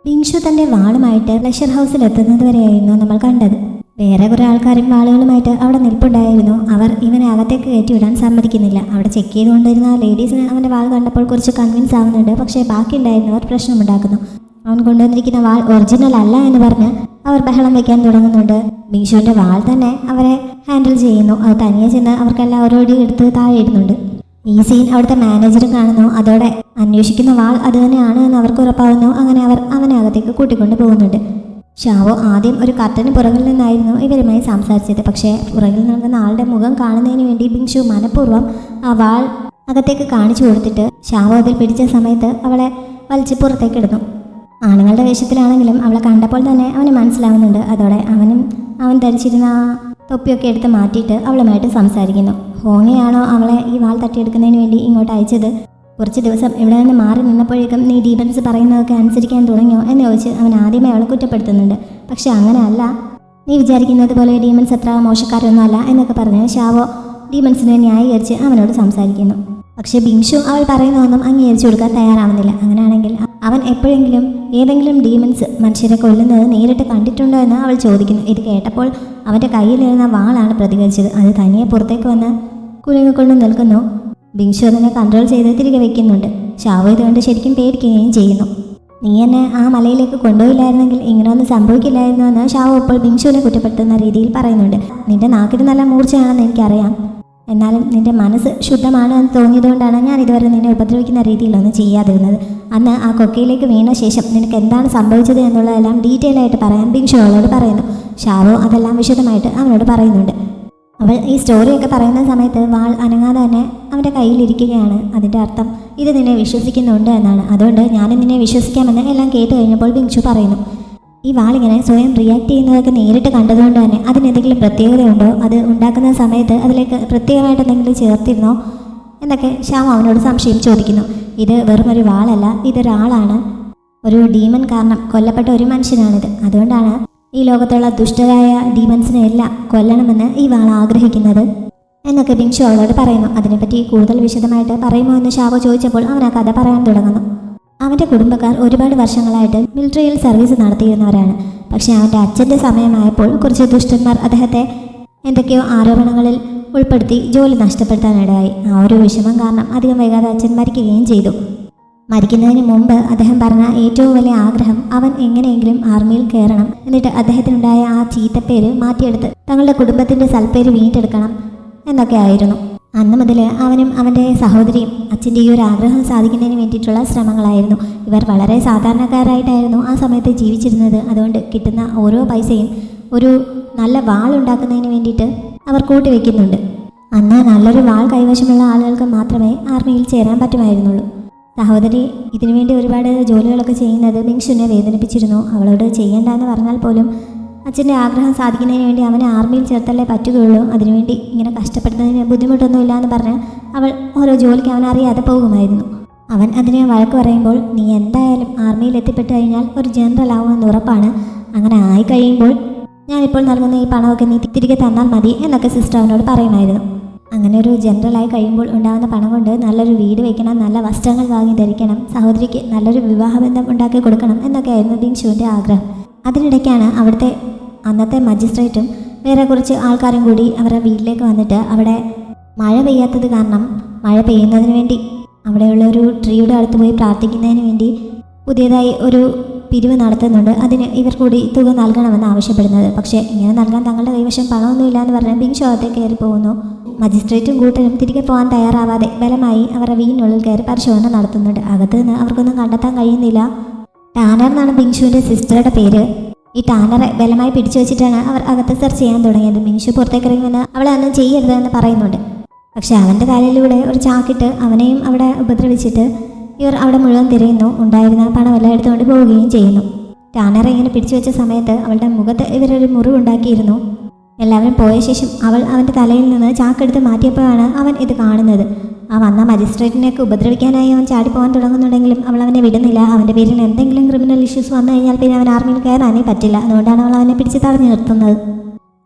ബിങ്ഷു തൻ്റെ വാളുമായിട്ട് പ്ലഷർ ഹൗസിൽ എത്തുന്നത് വരെയായിരുന്നു നമ്മൾ കണ്ടത്. വേറെ കുറേ ആൾക്കാരും വാളുകളുമായിട്ട് അവിടെ നിൽപ്പുണ്ടായിരുന്നു. അവർ ഇവനെ അകത്തേക്ക് കയറ്റിവിടാൻ സമ്മതിക്കുന്നില്ല. അവിടെ ചെക്ക് ചെയ്തുകൊണ്ടിരുന്ന ലേഡീസിന് അവൻ്റെ വാൾ കണ്ടപ്പോൾ കുറച്ച് കൺവിൻസ് ആവുന്നുണ്ട്. പക്ഷേ ബാക്കിയുണ്ടായിരുന്നവർ പ്രശ്നമുണ്ടാക്കുന്നു. അവൻ കൊണ്ടുവന്നിരിക്കുന്ന വാൾ ഒറിജിനൽ അല്ല എന്ന് പറഞ്ഞ് അവർ ബഹളം വയ്ക്കാൻ തുടങ്ങുന്നുണ്ട്. ബിങ്ഷുവിൻ്റെ വാൾ തന്നെ അവരെ ഹാൻഡിൽ ചെയ്യുന്നു. അത് തനിയെ ചെന്ന് അവർക്കെല്ലാം ഓരോടി എടുത്ത് താഴെ ഇടുന്നുണ്ട്. ഈ സീൻ അവിടുത്തെ മാനേജർ കാണുന്നു. അതോടെ അന്വേഷിക്കുന്ന വാൾ അത് തന്നെയാണ് എന്ന് അവർക്ക് ഉറപ്പാവുന്നു. അങ്ങനെ അവർ അവനെ അകത്തേക്ക് കൂട്ടിക്കൊണ്ട് പോകുന്നുണ്ട്. ഷാവോ ആദ്യം ഒരു കർട്ടന് പുറകിൽ നിന്നായിരുന്നു ഇവരുമായി സംസാരിച്ചത്. പക്ഷേ പുറകിൽ നിൽക്കുന്ന ആളുടെ മുഖം കാണുന്നതിന് വേണ്ടി ബിങ്ഷു മനഃപൂർവ്വം ആ വാൾ അകത്തേക്ക് കാണിച്ചു കൊടുത്തിട്ട് ഷാവോ അതിൽ പിടിച്ച സമയത്ത് അവളെ വലിച്ച് പുറത്തേക്ക് ഇടുന്നു. ആണുങ്ങളുടെ വേഷത്തിലാണെങ്കിലും അവളെ കണ്ടപ്പോൾ തന്നെ അവന് മനസ്സിലാവുന്നുണ്ട്. അതോടെ അവൻ ധരിച്ചിരുന്ന ആ തൊപ്പിയൊക്കെ എടുത്ത് മാറ്റിയിട്ട് അവളുമായിട്ട് സംസാരിക്കുന്നു. ഹോങ്ങയാണോ അവളെ ഈ വാൾ തട്ടിയെടുക്കുന്നതിന് വേണ്ടി ഇങ്ങോട്ട് അയച്ചത്? കുറച്ച് ദിവസം ഇവിടെ നിന്ന് മാറി നിന്നപ്പോഴേക്കും നീ ഡീമൻസ് പറയുന്നതൊക്കെ അനുസരിക്കാൻ തുടങ്ങിയോ എന്ന് ചോദിച്ച് അവൻ ആദ്യമേ അവളെ കുറ്റപ്പെടുത്തുന്നുണ്ട്. പക്ഷെ അങ്ങനെയല്ല, നീ വിചാരിക്കുന്നത് പോലെ ഡീമൻസ് അത്ര മോശക്കാരൊന്നും അല്ല എന്നൊക്കെ പറഞ്ഞ് ഷാവോ ഡീമൻസിനെ ന്യായീകരിച്ച് അവനോട് സംസാരിക്കുന്നു. പക്ഷേ ബിങ്ഷു അവൾ പറയുന്നതൊന്നും അംഗീകരിച്ചു കൊടുക്കാൻ തയ്യാറാവുന്നില്ല. അങ്ങനെയാണെങ്കിൽ അവൻ എപ്പോഴെങ്കിലും ഏതെങ്കിലും ഡീമൻസ് മനുഷ്യരെ കൊല്ലുന്നത് നേരിട്ട് കണ്ടിട്ടുണ്ടോ എന്ന് അവൾ ചോദിക്കുന്നു. ഇത് കേട്ടപ്പോൾ അവൻ്റെ കയ്യിലിരുന്ന വാളാണ് പ്രതികരിച്ചത്. അത് തനിയെ പുറത്തേക്ക് വന്ന് കുലുങ്ങിക്കൊണ്ട് നിൽക്കുന്നു. ബിങ്ഷു അതിനെ കൺട്രോൾ ചെയ്ത് തിരികെ വയ്ക്കുന്നുണ്ട്. ഷാവോ ഇതുകൊണ്ട് ശരിക്കും പേടിക്കുകയും ചെയ്യുന്നു. നീ എന്നെ ആ മലയിലേക്ക് കൊണ്ടുപോയില്ലായിരുന്നെങ്കിൽ ഇങ്ങനെയൊന്നും സംഭവിക്കില്ലായിരുന്നു എന്ന് ഷാവോ ഇപ്പോൾ ബിങ്ഷുവിനെ കുറ്റപ്പെടുത്തുന്ന രീതിയിൽ പറയുന്നുണ്ട്. നിന്റെ നാക്കിന് നല്ല മൂർച്ചയാണെന്ന് എനിക്കറിയാം. എന്നാലും നിന്റെ മനസ്സ് ശുദ്ധമാണ് എന്ന് തോന്നിയതുകൊണ്ടാണ് ഞാൻ ഇതുവരെ നിന്നെ ഉപദ്രവിക്കുന്ന രീതിയിലൊന്നും ചെയ്യാതിരുന്നത്. അന്ന് ആ കൊക്കയിലേക്ക് വീണ ശേഷം നിനക്ക് എന്താണ് സംഭവിച്ചത് എന്നുള്ളതെല്ലാം ഡീറ്റെയിൽ ആയിട്ട് പറയാൻ ബിങ്ഷു അവളോട് പറയുന്നു. ഷാവോ അതെല്ലാം വിശദമായിട്ട് അവനോട് പറയുന്നുണ്ട്. അവൾ ഈ സ്റ്റോറിയൊക്കെ പറയുന്ന സമയത്ത് വാൾ അനങ്ങാതെ തന്നെ അവൻ്റെ കയ്യിലിരിക്കുകയാണ്. അതിൻ്റെ അർത്ഥം ഇത് നിന്നെ വിശ്വസിക്കുന്നുണ്ട് എന്നാണ്. അതുകൊണ്ട് ഞാനും നിന്നെ വിശ്വസിക്കാമെന്ന് എല്ലാം കേട്ട് കഴിഞ്ഞപ്പോൾ ബിങ്ഷു പറയുന്നു. ഈ വാളിങ്ങനെ സ്വയം റിയാക്ട് ചെയ്യുന്നതൊക്കെ നേരിട്ട് കണ്ടതുകൊണ്ട് തന്നെ അതിനെന്തെങ്കിലും പ്രത്യേകതയുണ്ടോ? അത് ഉണ്ടാക്കുന്ന സമയത്ത് അതിലേക്ക് പ്രത്യേകമായിട്ട് എന്തെങ്കിലും ചേർത്തിരുന്നോ എന്നൊക്കെ ഷാം അവനോട് സംശയം ചോദിക്കുന്നു. ഇത് വെറുമൊരു വാളല്ല, ഇതൊരാളാണ്. ഒരു ഡീമൻ കാരണം കൊല്ലപ്പെട്ട ഒരു മനുഷ്യനാണിത്. അതുകൊണ്ടാണ് ഈ ലോകത്തുള്ള ദുഷ്ടരായ ഡീമൻസിനെ എല്ലാം കൊല്ലണമെന്ന് ഈ വാൾ ആഗ്രഹിക്കുന്നത് എന്നൊക്കെ ബിങ്ഷു അവളോട് പറയുന്നു. അതിനെപ്പറ്റി കൂടുതൽ വിശദമായിട്ട് പറയുമോ എന്ന് ഷാവോ ചോദിച്ചപ്പോൾ അവൻ ആ കഥ പറയാൻ തുടങ്ങുന്നു. അവൻ്റെ കുടുംബക്കാർ ഒരുപാട് വർഷങ്ങളായിട്ട് മിലിറ്ററിയിൽ സർവീസ് നടത്തിയിരുന്നവരാണ്. പക്ഷേ അവൻ്റെ അച്ഛൻ്റെ സമയമായപ്പോൾ കുറച്ച് ദുഷ്ടന്മാർ അദ്ദേഹത്തെ എന്തൊക്കെയോ ആരോപണങ്ങളിൽ ഉൾപ്പെടുത്തി ജോലി നഷ്ടപ്പെടുത്താനിടയായി. ആ ഒരു വിഷമം കാരണം അധികം വൈകാതെ അച്ഛൻ മരിക്കുകയും ചെയ്തു. മരിക്കുന്നതിന് മുമ്പ് അദ്ദേഹം പറഞ്ഞ ഏറ്റവും വലിയ ആഗ്രഹം അവൻ എങ്ങനെയെങ്കിലും ആർമിയിൽ കയറണം, എന്നിട്ട് അദ്ദേഹത്തിനുണ്ടായ ആ ചീത്തപ്പേര് മാറ്റിയെടുത്ത് തങ്ങളുടെ കുടുംബത്തിൻ്റെ സൽപ്പേര് വീണ്ടെടുക്കണം എന്നൊക്കെ ആയിരുന്നു. അന്ന് മുതൽ അവനും അവൻ്റെ സഹോദരിയും അച്ഛൻ്റെ ഈ ഒരു ആഗ്രഹം സാധിക്കുന്നതിന് വേണ്ടിയിട്ടുള്ള ശ്രമങ്ങളായിരുന്നു. ഇവർ വളരെ സാധാരണക്കാരായിട്ടായിരുന്നു ആ സമയത്ത് ജീവിച്ചിരുന്നത്. അതുകൊണ്ട് കിട്ടുന്ന ഓരോ പൈസയും ഒരു നല്ല വാൾ ഉണ്ടാക്കുന്നതിന് വേണ്ടിയിട്ട് അവർ കൂട്ടിവെക്കുന്നുണ്ട്. അന്ന് നല്ലൊരു വാൾ കൈവശമുള്ള ആളുകൾക്ക് മാത്രമേ ആർമിയിൽ ചേരാൻ പറ്റുമായിരുന്നുള്ളൂ. സഹോദരി ഇതിനുവേണ്ടി ഒരുപാട് ജോലികളൊക്കെ ചെയ്യുന്നത് ബിങ്ഷുവിനെ വേദനിപ്പിച്ചിരുന്നു. അവളോട് ചെയ്യേണ്ടെന്ന് പറഞ്ഞാൽ പോലും അച്ഛൻ്റെ ആഗ്രഹം സാധിക്കുന്നതിന് വേണ്ടി അവനെ ആർമിയിൽ ചേർത്തല്ലേ പറ്റുകയുള്ളൂ. അതിനുവേണ്ടി ഇങ്ങനെ കഷ്ടപ്പെടുന്നതിന് ബുദ്ധിമുട്ടൊന്നുമില്ല എന്ന് പറഞ്ഞ് അവൾ ഓരോ ജോലിക്ക് അവൻ അറിയാതെ പോകുമായിരുന്നു. അവൻ അതിനെ വഴക്ക് പറയുമ്പോൾ നീ എന്തായാലും ആർമിയിൽ എത്തിപ്പെട്ട് കഴിഞ്ഞാൽ ഒരു ജനറൽ ആവുമെന്ന് ഉറപ്പാണ്. അങ്ങനെ ആയി കഴിയുമ്പോൾ ഞാനിപ്പോൾ നൽകുന്ന ഈ പണമൊക്കെ നീ തിരികെ തന്നാൽ മതി എന്നൊക്കെ സിസ്റ്റർ അവനോട് പറയുമായിരുന്നു. അങ്ങനെ ഒരു ജനറലായി കഴിയുമ്പോൾ ഉണ്ടാകുന്ന പണം കൊണ്ട് നല്ലൊരു വീട് വയ്ക്കണം, നല്ല വസ്ത്രങ്ങൾ വാങ്ങി ധരിക്കണം, സഹോദരിക്ക് നല്ലൊരു വിവാഹബന്ധം ഉണ്ടാക്കി കൊടുക്കണം എന്നൊക്കെയായിരുന്നു ബിങ്ഷുവിൻ്റെ ആഗ്രഹം. അതിനിടയ്ക്കാണ് അവിടുത്തെ അന്നത്തെ മജിസ്ട്രേറ്റും വേറെ കുറച്ച് ആൾക്കാരും കൂടി അവരുടെ വീട്ടിലേക്ക് വന്നിട്ട് അവിടെ മഴ പെയ്യാത്തത് കാരണം മഴ പെയ്യുന്നതിന് വേണ്ടി അവിടെയുള്ള ഒരു ട്രീയുടെ അടുത്ത് പോയി പ്രാർത്ഥിക്കുന്നതിന് വേണ്ടി പുതിയതായി ഒരു പിരിവ് നടത്തുന്നുണ്ട്. അതിന് ഇവർ കൂടി തുക നൽകണമെന്ന് ആവശ്യപ്പെടുന്നത്. പക്ഷേ ഇങ്ങനെ നൽകാൻ തങ്ങളുടെ കൈവശം പണമൊന്നുമില്ല എന്ന് പറഞ്ഞ് ബിങ്ഷു അകത്തേക്ക് കയറി പോകുന്നു. മജിസ്ട്രേറ്റും കൂട്ടരും തിരികെ പോകാൻ തയ്യാറാവാതെ ബലമായി അവരുടെ വീടിനുള്ളിൽ കയറി പരിശോധന നടത്തുന്നുണ്ട്. അകത്ത് നിന്ന് അവർക്കൊന്നും കണ്ടെത്താൻ കഴിയുന്നില്ല. ടാനർ എന്നാണ് ബിങ്ഷുവിൻ്റെ സിസ്റ്ററുടെ പേര്. ഈ ടാനറെ ബലമായി പിടിച്ചു വെച്ചിട്ടാണ് അവർ അകത്ത് സെർച്ച് ചെയ്യാൻ തുടങ്ങിയത്. ബിങ്ഷു പുറത്തേക്ക് ഇറങ്ങി വന്ന് അവളെ ഒന്നും ചെയ്യരുതെന്ന് പറയുന്നുണ്ട്. പക്ഷെ അവൻ്റെ കാലിലൂടെ ഒരു ചാക്കിട്ട് അവനെയും അവിടെ ഉപദ്രവിച്ചിട്ട് ഇവർ അവിടെ മുഴുവൻ തിരയുന്നു. ഉണ്ടായിരുന്ന പണമെല്ലാം എടുത്തുകൊണ്ട് പോവുകയും ചെയ്യുന്നു. ടാനറെ ഇങ്ങനെ പിടിച്ചു വെച്ച സമയത്ത് അവളുടെ മുഖത്ത് ഇവരൊരു മുറിവുണ്ടാക്കിയിരുന്നു. എല്ലാവരും പോയ ശേഷം അവൾ അവൻ്റെ തലയിൽ നിന്ന് ചാക്കെടുത്ത് മാറ്റിയപ്പോഴാണ് അവൻ ഇത് കാണുന്നത്. ആ വന്ന മജിസ്ട്രേറ്റിനെയൊക്കെ ഉപദ്രവിക്കാനായി അവൻ ചാടിപ്പോകാൻ തുടങ്ങുന്നുണ്ടെങ്കിലും അവൾ അവനെ വിടുന്നില്ല. അവൻ്റെ പേരിൽ എന്തെങ്കിലും ക്രിമിനൽ ഇഷ്യൂസ് വന്നു കഴിഞ്ഞാൽ പിന്നെ അവൻ ആർമിയിൽ കയറാനേ പറ്റില്ല. അതുകൊണ്ടാണ് അവൾ അവനെ പിടിച്ച് തടഞ്ഞു നിർത്തുന്നത്.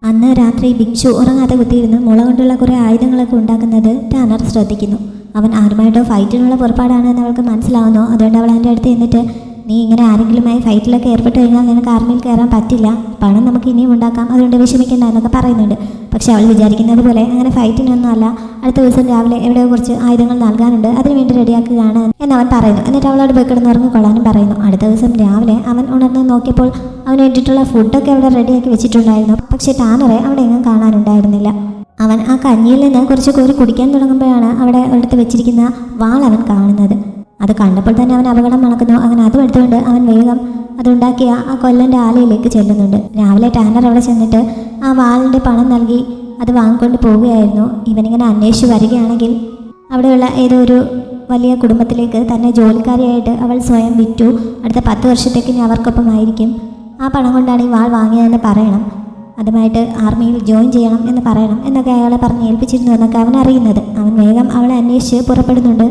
അന്ന് രാത്രി ബിങ്ഷു ഉറങ്ങാതെ കുത്തിയിരുന്ന് മുള കൊണ്ടുള്ള കുറേ ആയുധങ്ങളൊക്കെ ഉണ്ടാക്കുന്നത് ടാനർ ശ്രദ്ധിക്കുന്നു. അവൻ ആരുമായിട്ടോ ഫൈറ്റിനുള്ള പുറപ്പാടാണ് എന്ന് അവൾക്ക് മനസ്സിലാവുന്നു. അതുകൊണ്ട് അവൾ അവൻ്റെ അടുത്ത് എന്നിട്ട് നീ ഇങ്ങനെ ആരെങ്കിലുമായി ഫൈറ്റിലൊക്കെ ഏർപ്പെട്ട് കഴിഞ്ഞാൽ നിനക്ക് ആർമിയിൽ കയറാൻ പറ്റില്ല, പണം നമുക്ക് ഇനിയും ഉണ്ടാക്കാം, അതുകൊണ്ട് വിഷമിക്കേണ്ട എന്നൊക്കെ പറയുന്നുണ്ട്. പക്ഷെ അവൾ വിചാരിക്കുന്നത് പോലെ അങ്ങനെ ഫൈറ്റിനൊന്നും അല്ല, അടുത്ത ദിവസം രാവിലെ എവിടെയോ കുറച്ച് ആയുധങ്ങൾ നൽകാനുണ്ട്, അതിനുവേണ്ടി റെഡിയാക്കുകയാണ് എന്നവൻ പറയുന്നു. എന്നിട്ട് അവളോട് പോയി കിടന്ന് ഉറങ്ങിക്കൊള്ളാനും പറയുന്നു. അടുത്ത ദിവസം രാവിലെ അവൻ ഉണർന്ന് നോക്കിയപ്പോൾ അവന് വേണ്ടിയിട്ടുള്ള ഫുഡൊക്കെ അവിടെ റെഡിയാക്കി വെച്ചിട്ടുണ്ടായിരുന്നു. പക്ഷേ ടാനറെ അവിടെ എങ്ങും കാണാനുണ്ടായിരുന്നില്ല. അവൻ ആ കഞ്ഞിയിൽ നിന്ന് കുറച്ച് കോരി കുടിക്കാൻ തുടങ്ങുമ്പോഴാണ് അവിടെ എടുത്ത് വെച്ചിരിക്കുന്ന വാൾ അവൻ കാണുന്നത്. അത് കണ്ടപ്പോൾ തന്നെ അവൻ അപകടം മണക്കുന്നു. അങ്ങനെ അതും എടുത്തുകൊണ്ട് അവൻ വേഗം അതുണ്ടാക്കിയ ആ കൊല്ലൻ്റെ ആലയിലേക്ക് ചെല്ലുന്നുണ്ട്. രാവിലെ ടാനർ അവിടെ ചെന്നിട്ട് ആ വാളിൻ്റെ പണം നൽകി അത് വാങ്ങിക്കൊണ്ട് പോവുകയായിരുന്നു. ഇവനിങ്ങനെ അന്വേഷിച്ച് വരികയാണെങ്കിൽ അവിടെയുള്ള ഏതോ ഒരു വലിയ കുടുംബത്തിലേക്ക് തന്നെ ജോലിക്കാരിയായിട്ട് അവൾ സ്വയം വിറ്റു. അടുത്ത 10 വർഷത്തേക്ക് ഇനി അവർക്കൊപ്പമായിരിക്കും. ആ പണം കൊണ്ടാണ് ഈ വാൾ വാങ്ങിയതെന്ന് പറയണം, അതുമായിട്ട് ആർമിയിൽ ജോയിൻ ചെയ്യണം എന്ന് പറയണം എന്നൊക്കെ അയാളെ പറഞ്ഞ് ഏൽപ്പിച്ചിരുന്നു എന്നൊക്കെ അവൻ അറിയുന്നത്. അവൻ വേഗം അവളെ അന്വേഷിച്ച് പുറപ്പെടുന്നുണ്ട്.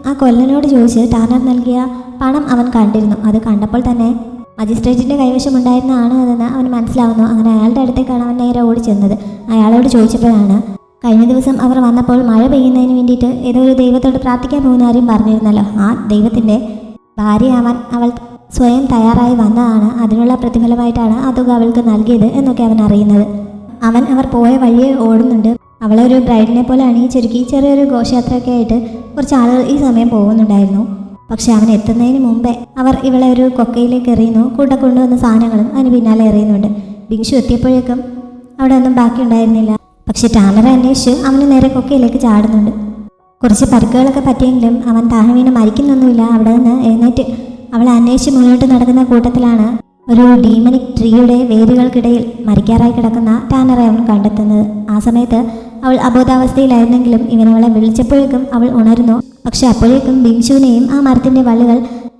ആ കൊല്ലനോട് ചോദിച്ച് ടാനർ നൽകിയ പണം അവൻ കണ്ടിരുന്നു. അത് കണ്ടപ്പോൾ തന്നെ മജിസ്ട്രേറ്റിൻ്റെ കൈവശമുണ്ടായിരുന്ന ആണ് അതെന്ന് അവന് മനസ്സിലാവുന്നു. അങ്ങനെ അയാളുടെ അടുത്തേക്കാണ് അവൻ നേരെ ഓടി ചെന്നത്. അയാളോട് ചോദിച്ചപ്പോഴാണ് കഴിഞ്ഞ ദിവസം അവർ വന്നപ്പോൾ മഴ പെയ്യുന്നതിന് വേണ്ടിയിട്ട് ഏതോ ഒരു ദൈവത്തോട് പ്രാർത്ഥിക്കാൻ പോകുന്ന കാര്യം പറഞ്ഞിരുന്നല്ലോ, ആ ദൈവത്തിൻ്റെ ഭാര്യയാവാൻ അവൾ സ്വയം തയ്യാറായി വന്നതാണ്, അതിനുള്ള പ്രതിഫലമായിട്ടാണ് ആ തുക അവൾക്ക് നൽകിയത് എന്നൊക്കെ അവൻ അറിയുന്നത്. അവർ പോയ വഴിയെ ഓടുന്നുണ്ട്. അവളെ ഒരു ബ്രൈഡിനെ പോലെ അണിയിച്ചൊരുക്കി ചെറിയൊരു ഘോഷയാത്രയൊക്കെ ആയിട്ട് കുറച്ച് ആളുകൾ ഈ സമയം പോകുന്നുണ്ടായിരുന്നു. പക്ഷെ അവൻ എത്തുന്നതിന് മുമ്പേ അവർ ഇവളെ ഒരു കൊക്കയിലേക്ക് എറിയുന്നു. കൂടെ കൊണ്ടുവന്ന സാധനങ്ങളും അതിന് പിന്നാലെ എറിയുന്നുണ്ട്. ബിങ്ഷു എത്തിയപ്പോഴേക്കും അവിടെ ഒന്നും ബാക്കി ഉണ്ടായിരുന്നില്ല. പക്ഷെ ടാനറെ അന്വേഷിച്ച് അവന് നേരെ കൊക്കയിലേക്ക് ചാടുന്നുണ്ട്. കുറച്ച് പരിക്കുകളൊക്കെ പറ്റിയെങ്കിലും അവൻ താഴെ വീണ് മരിക്കുന്നൊന്നുമില്ല. അവിടെ നിന്ന് എഴുന്നേറ്റ് അവളെ അന്വേഷിച്ച് മുന്നോട്ട് നടക്കുന്ന കൂട്ടത്തിലാണ് ഒരു ഡീമണിക് ട്രീയുടെ വേരുകൾക്കിടയിൽ മരിക്കാറായി കിടക്കുന്ന ടാനറെ അവൻ കണ്ടെത്തുന്നത്. ആ സമയത്ത് അവൾ അബോധാവസ്ഥയിലായിരുന്നെങ്കിലും ഇവനവളെ വിളിച്ചപ്പോഴേക്കും അവൾ ഉണരുന്നു. പക്ഷെ അപ്പോഴേക്കും ബിങ്ഷുവിനെയും ആ മരത്തിൻ്റെ വള്ളികൾ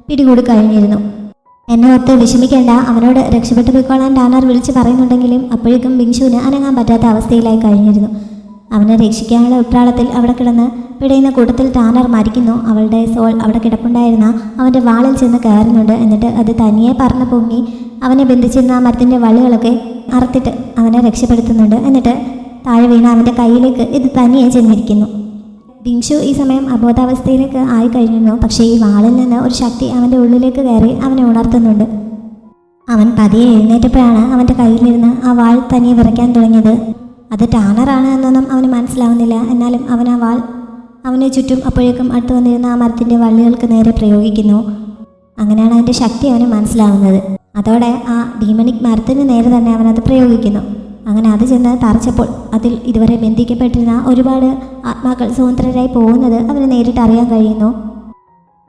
പിടികൂടി കഴിഞ്ഞിരുന്നു. എന്നെ ഓർത്ത് വിഷമിക്കേണ്ട, അവനോട് രക്ഷപ്പെട്ടു പോയിക്കോളാൻ ടാനർ വിളിച്ച് പറയുന്നുണ്ടെങ്കിലും അപ്പോഴേക്കും ബിങ്ഷുവിന് അനങ്ങാൻ പറ്റാത്ത അവസ്ഥയിലായി കഴിഞ്ഞിരുന്നു. അവനെ രക്ഷിക്കാനുള്ള ഉത്രാളത്തിൽ അവിടെ കിടന്ന് പിടയുന്ന കൂട്ടത്തിൽ ടാനർ മരിക്കുന്നു. അവളുടെ സോൾ അവിടെ കിടപ്പുണ്ടായിരുന്ന അവൻ്റെ വാളിൽ ചെന്ന് കയറുന്നുണ്ട്. എന്നിട്ട് അത് തനിയെ പറന്ന് പൊങ്ങി അവനെ ബന്ധിച്ചിരുന്ന ആ മരത്തിൻ്റെ വള്ളികളൊക്കെ അറുത്തിട്ട് അവനെ രക്ഷപ്പെടുത്തുന്നുണ്ട്. എന്നിട്ട് താഴെ വീണ അവൻ്റെ കയ്യിലേക്ക് ഇത് തനിയെ ചെന്നിരിക്കുന്നു. ബിങ്ഷു ഈ സമയം അബോധാവസ്ഥയിലേക്ക് ആയി കഴിഞ്ഞിരുന്നു. പക്ഷേ ഈ വാളിൽ നിന്ന് ഒരു ശക്തി അവൻ്റെ ഉള്ളിലേക്ക് കയറി അവനെ ഉണർത്തുന്നുണ്ട്. അവൻ പതിയെ എഴുന്നേറ്റപ്പോഴാണ് അവൻ്റെ കയ്യിലിരുന്ന് ആ വാൾ തനിയെ വിറയ്ക്കാൻ തുടങ്ങിയത്. അത് ടാനറാണ് എന്നൊന്നും അവന് മനസ്സിലാവുന്നില്ല. എന്നാലും അവൻ ആ വാൾ അവന് ചുറ്റും അപ്പോഴേക്കും അടുത്ത് വന്നിരുന്ന ആ മരത്തിൻ്റെ വള്ളികൾക്ക് നേരെ പ്രയോഗിക്കുന്നു. അങ്ങനെയാണ് അതിൻ്റെ ശക്തി അവന് മനസ്സിലാവുന്നത്. അതോടെ ആ ഡീമണിക് മരത്തിന് നേരെ തന്നെ അവനത് പ്രയോഗിക്കുന്നു. അങ്ങനെ അത് ചെന്ന് തറച്ചപ്പോൾ അതിൽ ഇതുവരെ ബന്ധിക്കപ്പെട്ടിരുന്ന ഒരുപാട് ആത്മാക്കൾ സ്വതന്ത്രരായി പോകുന്നത് അവന് നേരിട്ട് അറിയാൻ കഴിയുന്നു.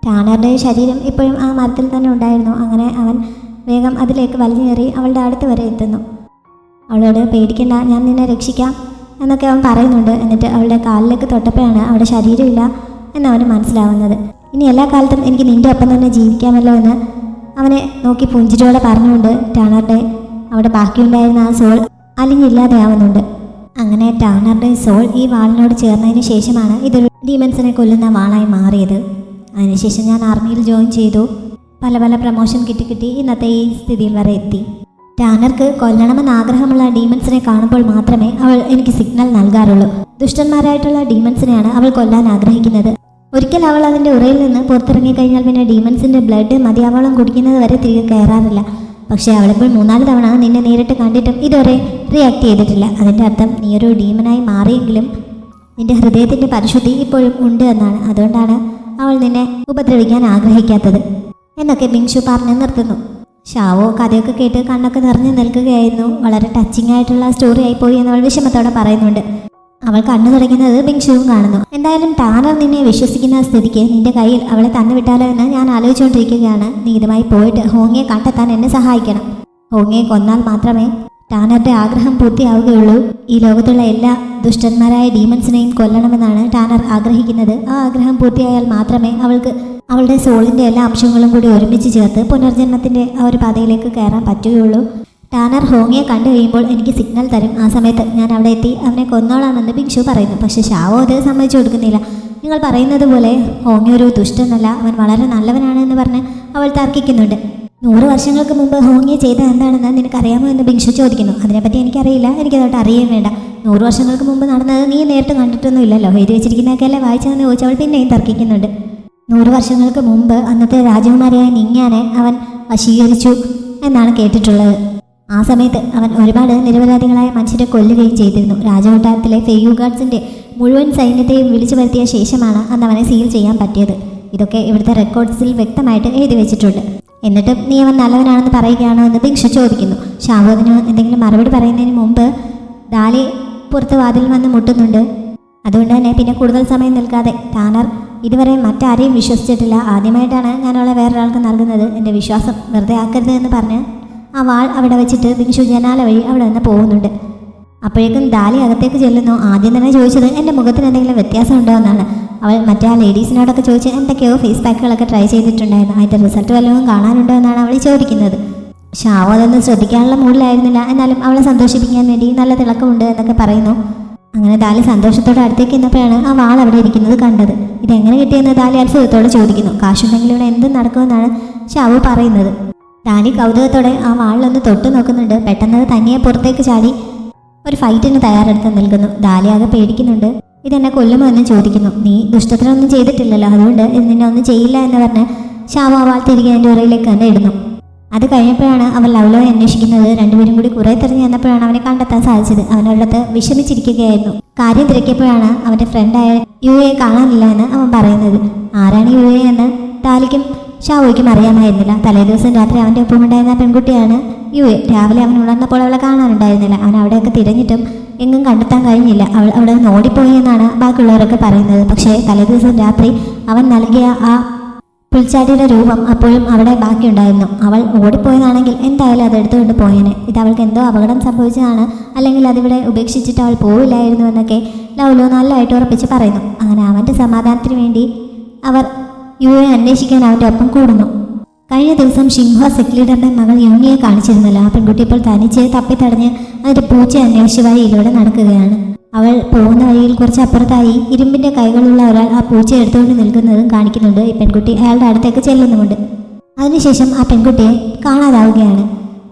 ടാനറുടെ ശരീരം ഇപ്പോഴും ആ മരത്തിൽ തന്നെ ഉണ്ടായിരുന്നു. അങ്ങനെ അവൻ വേഗം അതിലേക്ക് വലിഞ്ഞേറി അവളുടെ അടുത്ത് വരെ എത്തുന്നു. അവളോട് പേടിക്കണ്ട, ഞാൻ നിന്നെ രക്ഷിക്കാം എന്നൊക്കെ അവൻ പറയുന്നുണ്ട്. എന്നിട്ട് അവളുടെ കാലിലേക്ക് തൊട്ടപ്പോഴാണ് അവിടെ ശരീരമില്ല എന്നവന് മനസ്സിലാവുന്നത്. ഇനി എല്ലാ കാലത്തും എനിക്ക് നിൻ്റെ ഒപ്പം തന്നെ ജീവിക്കാമല്ലോ എന്ന് അവനെ നോക്കി പുഞ്ചിരിയോടെ പറഞ്ഞുകൊണ്ട് ടാനറുടെ അവിടെ ബാക്കിയുണ്ടായിരുന്ന ആ സോൾ അലിഞ്ഞില്ലാതെയാവുന്നുണ്ട്. അങ്ങനെ ടാനറുടെ സോൾ ഈ വാളിനോട് ചേർന്നതിന് ശേഷമാണ് ഇതൊരു ഡീമൻസിനെ കൊല്ലുന്ന വാളായി മാറിയത്. അതിനുശേഷം ഞാൻ ആർമിയിൽ ജോയിൻ ചെയ്തു. പല പ്രമോഷൻ കിട്ടി ഇന്നത്തെ ഈ സ്ഥിതിയിൽ വരെ എത്തി. ടാനർക്ക് കൊല്ലണമെന്ന് ആഗ്രഹമുള്ള ഡീമൻസിനെ കാണുമ്പോൾ മാത്രമേ അവൾ എനിക്ക് സിഗ്നൽ നൽകാറുള്ളൂ. ദുഷ്ടന്മാരായിട്ടുള്ള ഡീമൻസിനെയാണ് അവൾ കൊല്ലാൻ ആഗ്രഹിക്കുന്നത്. ഒരിക്കൽ അവൾ അതിൻ്റെ ഉറയിൽ നിന്ന് പുറത്തിറങ്ങിക്കഴിഞ്ഞാൽ പിന്നെ ഡീമൻസിൻ്റെ ബ്ലഡ് മതിയാവോളം കുടിക്കുന്നത് വരെ തിരികെ കയറാറില്ല. പക്ഷേ അവളിപ്പോൾ 3-4 തവണ നിന്നെ നേരിട്ട് കണ്ടിട്ടും ഇതുവരെ റിയാക്ട് ചെയ്തിട്ടില്ല. അതിൻ്റെ അർത്ഥം നീ ഒരു ഡീമനായി മാറിയെങ്കിലും നിന്റെ ഹൃദയത്തിൻ്റെ പരിശുദ്ധി ഇപ്പോഴും ഉണ്ട് എന്നാണ്. അതുകൊണ്ടാണ് അവൾ നിന്നെ ഉപദ്രവിക്കാൻ ആഗ്രഹിക്കാത്തത് എന്നൊക്കെ ബിങ്ഷു പറഞ്ഞ് നിർത്തുന്നു. ഷാവോ കഥയൊക്കെ കേട്ട് കണ്ണൊക്കെ നിറഞ്ഞു നിൽക്കുകയായിരുന്നു. വളരെ ടച്ചിങ് ആയിട്ടുള്ള സ്റ്റോറി ആയിപ്പോയി എന്നവൾ വിഷമത്തോടെ പറയുന്നുണ്ട്. അവൾ കണ്ണു തുടങ്ങുന്നത് ബിങ്ഷുവും കാണുന്നു. എന്തായാലും ടാനർ നിന്നെ വിശ്വസിക്കുന്ന സ്ഥിതിക്ക് നിന്റെ കയ്യിൽ അവളെ തന്നുവിട്ടാലോ എന്ന് ഞാൻ ആലോചിച്ചുകൊണ്ടിരിക്കുകയാണ്. നീ ഇതുമായി പോയിട്ട് ഹോങ്ങിയെ കണ്ടെത്താൻ എന്നെ സഹായിക്കണം. ഹോങ്ങിയെ കൊന്നാൽ മാത്രമേ ടാനറുടെ ആഗ്രഹം പൂർത്തിയാവുകയുള്ളൂ. ഈ ലോകത്തുള്ള എല്ലാ ദുഷ്ടന്മാരായ ഡീമൻസിനെയും കൊല്ലണമെന്നാണ് ടാനർ ആഗ്രഹിക്കുന്നത്. ആ ആഗ്രഹം പൂർത്തിയായാൽ മാത്രമേ അവൾക്ക് അവളുടെ സോളിൻ്റെ എല്ലാ അംശങ്ങളും കൂടി ഒരുമിച്ച് ചേർത്ത് പുനർജന്മത്തിൻ്റെ ആ ഒരു പാതയിലേക്ക് കയറാൻ പറ്റുകയുള്ളൂ. ടാനർ ഹോങ്ങിയെ കണ്ടു കഴിയുമ്പോൾ എനിക്ക് സിഗ്നൽ തരും. ആ സമയത്ത് ഞാൻ അവിടെ എത്തി അവനെ കൊന്നോളാമെന്ന് ബിങ്ഷു പറയുന്നു. പക്ഷെ ഷാവോ അത് സമ്മതിച്ചു കൊടുക്കുന്നില്ല. നിങ്ങൾ പറയുന്നത് പോലെ ഹോങ്ങി ഒരു ദുഷ്ടനല്ല, അവൻ വളരെ നല്ലവനാണ് എന്ന് പറഞ്ഞ് അവൾ തർക്കിക്കുന്നുണ്ട്. 100 വർഷങ്ങൾക്ക് മുമ്പ് ഹോങ്ങിയെ ചെയ്ത എന്താണെന്ന് നിനക്കറിയാമോ എന്ന് ബിങ്ഷു ചോദിക്കുന്നു. അതിനെപ്പറ്റി എനിക്കറിയില്ല, എനിക്കതോട്ട് അറിയാൻ വേണ്ട. 100 വർഷങ്ങൾക്ക് മുമ്പ് നടന്നത് നീ നേരിട്ട് കണ്ടിട്ടൊന്നും ഇല്ലല്ലോ, എഴുതി വെച്ചിരിക്കുന്നതൊക്കെ അല്ലേ വായിച്ചതെന്ന് ചോദിച്ചവൾ പിന്നെയും തർക്കിക്കുന്നുണ്ട്. 100 വർഷങ്ങൾക്ക് മുമ്പ് അന്നത്തെ രാജകുമാരിയായ നിങ്ങ്യാനെ അവൻ വശീകരിച്ചു എന്നാണ് കേട്ടിട്ടുള്ളത്. ആ സമയത്ത് അവൻ ഒരുപാട് നിരപരാധികളായ മനുഷ്യരെ കൊല്ലുകയും ചെയ്തിരുന്നു. രാജകൊട്ടാരത്തിലെ ഫെയ്യു ഗാർഡ്സിൻ്റെ മുഴുവൻ സൈന്യത്തെയും വിളിച്ചു വരുത്തിയ ശേഷമാണ് അന്ന് അവനെ സീൽ ചെയ്യാൻ പറ്റിയത്. ഇതൊക്കെ ഇവിടുത്തെ റെക്കോർഡ്സിൽ വ്യക്തമായിട്ട് എഴുതി വെച്ചിട്ടുണ്ട്. എന്നിട്ടും നീ അവൻ നല്ലവനാണെന്ന് പറയുകയാണോ എന്ന് ബിങ്ഷു ചോദിക്കുന്നു. ഷാവു അതിന് എന്തെങ്കിലും മറുപടി പറയുന്നതിന് മുമ്പ് ദാലി പുറത്ത് വാതിൽ വന്ന് മുട്ടുന്നുണ്ട്. അതുകൊണ്ട് തന്നെ പിന്നെ കൂടുതൽ സമയം നിൽക്കാതെ, ടാനർ ഇതുവരെ മറ്റാരെയും വിശ്വസിച്ചിട്ടില്ല, ആദ്യമായിട്ടാണ് ഞാൻ അവളെ വേറൊരാൾക്ക് നൽകുന്നത്, എൻ്റെ വിശ്വാസം വെറുതെ ആക്കരുത് എന്ന് പറഞ്ഞ് ആ വാൾ അവിടെ വെച്ചിട്ട് ബിങ്ഷു ജനാല വഴി അവിടെ നിന്ന് പോകുന്നുണ്ട്. അപ്പോഴേക്കും ദാലി അകത്തേക്ക് ചെല്ലുന്നു. ആദ്യം തന്നെ ചോദിച്ചത് എൻ്റെ മുഖത്തിന് എന്തെങ്കിലും വ്യത്യാസമുണ്ടോ എന്നാണ്. അവൾ മറ്റേ ആ ലേഡീസിനോടൊക്കെ ചോദിച്ച് എന്തൊക്കെയോ ഫേസ് പാക്കുകളൊക്കെ ട്രൈ ചെയ്തിട്ടുണ്ടായിരുന്നു, അതിൻ്റെ റിസൾട്ട് വല്ലതും കാണാനുണ്ടോ എന്നാണ് അവൾ ചോദിക്കുന്നത്. ഷാവു അതൊന്നും ശ്രദ്ധിക്കാനുള്ള മൂഡിലായിരുന്നില്ല. എന്നാലും അവളെ സന്തോഷിപ്പിക്കാൻ വേണ്ടി നല്ല തിളക്കമുണ്ട് എന്നൊക്കെ പറയുന്നു. അങ്ങനെ ദാലി സന്തോഷത്തോടെ അടുത്തേക്ക് നിന്നപ്പോഴാണ് ആ വാൾ അവിടെ ഇരിക്കുന്നത് കണ്ടത്. ഇതെങ്ങനെ കിട്ടിയെന്ന് ദാലി അത്ഭുതത്തോടെ ചോദിക്കുന്നു. കാശുണ്ടെങ്കിൽ ഇവിടെ എന്തും നടക്കുമെന്നാണ് ഷാവു പറയുന്നത്. ദാലി കൗതുകത്തോടെ ആ വാളിലൊന്ന് തൊട്ട് നോക്കുന്നുണ്ട്. പെട്ടെന്ന് തനിയെ പുറത്തേക്ക് ചാടി ഒരു ഫൈറ്റിന് തയ്യാറെടുത്ത് നിൽക്കുന്നു. ദാലി ആകെ പേടിക്കുന്നുണ്ട്. ഇതെന്നെ കൊല്ലുമോ എന്ന് ചോദിക്കുന്നു. നീ ദുഷ്ടത്തിനൊന്നും ചെയ്തിട്ടില്ലല്ലോ, അതുകൊണ്ട് നിന്നെ ഒന്നും ചെയ്യില്ല എന്ന് പറഞ്ഞ് ഷാവു ആ വാൾ തിരികെ എൻ്റെ ഉറയിലേക്ക് തന്നെ ഇടുന്നു. അത് കഴിഞ്ഞപ്പോഴാണ് അവൻ ലവ്ലോയെ അന്വേഷിക്കുന്നത്. രണ്ടുപേരും കൂടി കുറെ തിരഞ്ഞു ചെന്നപ്പോഴാണ് അവനെ കണ്ടെത്താൻ സാധിച്ചത്. അവനൊരിടത്ത് വിഷമിച്ചിരിക്കുകയായിരുന്നു. കാര്യം തിരക്കിയപ്പോഴാണ് അവൻ്റെ ഫ്രണ്ടായ യുയെ കാണാനില്ല എന്ന് അവൻ പറയുന്നത്. ആരാണ് യുയെ എന്ന് ദാലിക്കും ഷാവോയ്ക്കും അറിയാമായിരുന്നില്ല. തലേദിവസം രാത്രി അവൻ്റെ ഒപ്പമുണ്ടായിരുന്ന പെൺകുട്ടിയാണ് യുയെ. രാവിലെ അവൻ ഉണർന്നപ്പോൾ അവളെ കാണാനുണ്ടായിരുന്നില്ല. അവൻ അവിടെയൊക്കെ തിരഞ്ഞിട്ടും എങ്ങും കണ്ടെത്താൻ കഴിഞ്ഞില്ല. അവൾ അവിടെ നിന്ന് ഓടിപ്പോയി എന്നാണ് ബാക്കിയുള്ളവരൊക്കെ പറയുന്നത്. പക്ഷേ തലേദിവസം രാത്രി അവൻ നൽകിയ ആ പുൽച്ചാട്ടിയുടെ രൂപം അപ്പോഴും അവിടെ ബാക്കിയുണ്ടായിരുന്നു. അവൾ ഓടിപ്പോയതാണെങ്കിൽ എന്തായാലും അത് എടുത്തുകൊണ്ട് പോയേനെ. ഇത് അവൾക്ക് എന്തോ അപകടം സംഭവിച്ചതാണ്, അല്ലെങ്കിൽ അതിവിടെ ഉപേക്ഷിച്ചിട്ട് അവൾ പോവില്ലായിരുന്നു എന്നൊക്കെ ലവ്ലോ നല്ലതായിട്ട് ഉറപ്പിച്ച് പറയുന്നു. അങ്ങനെ അവൻ്റെ സമാധാനത്തിന് വേണ്ടി അവർ യുയെ അന്വേഷിക്കാൻ അവൻ്റെ ഒപ്പം കൂടുന്നു. കഴിഞ്ഞ ദിവസം ഷിൻഹ സെക്ലീഡറുടെ മകൾ യോങ്ങിയെ കാണിച്ചിരുന്നല്ലോ. ആ പെൺകുട്ടി ഇപ്പോൾ തനിച്ച് തപ്പിത്തടഞ്ഞ് അതിൻ്റെ പൂച്ച അന്വേഷിച്ച വഴിയിലൂടെ നടക്കുകയാണ്. അവൾ പോകുന്ന വഴിയിൽ കുറച്ച് അപ്പുറത്തായി ഇരുമ്പിൻ്റെ കൈകളുള്ള ഒരാൾ ആ പൂച്ച എടുത്തുകൊണ്ട് നിൽക്കുന്നതും കാണിക്കുന്നുണ്ട്. ഈ പെൺകുട്ടി അയാളുടെ അടുത്തേക്ക് ചെല്ലുന്നുമുണ്ട്. അതിനുശേഷം ആ പെൺകുട്ടിയെ കാണാതാവുകയാണ്.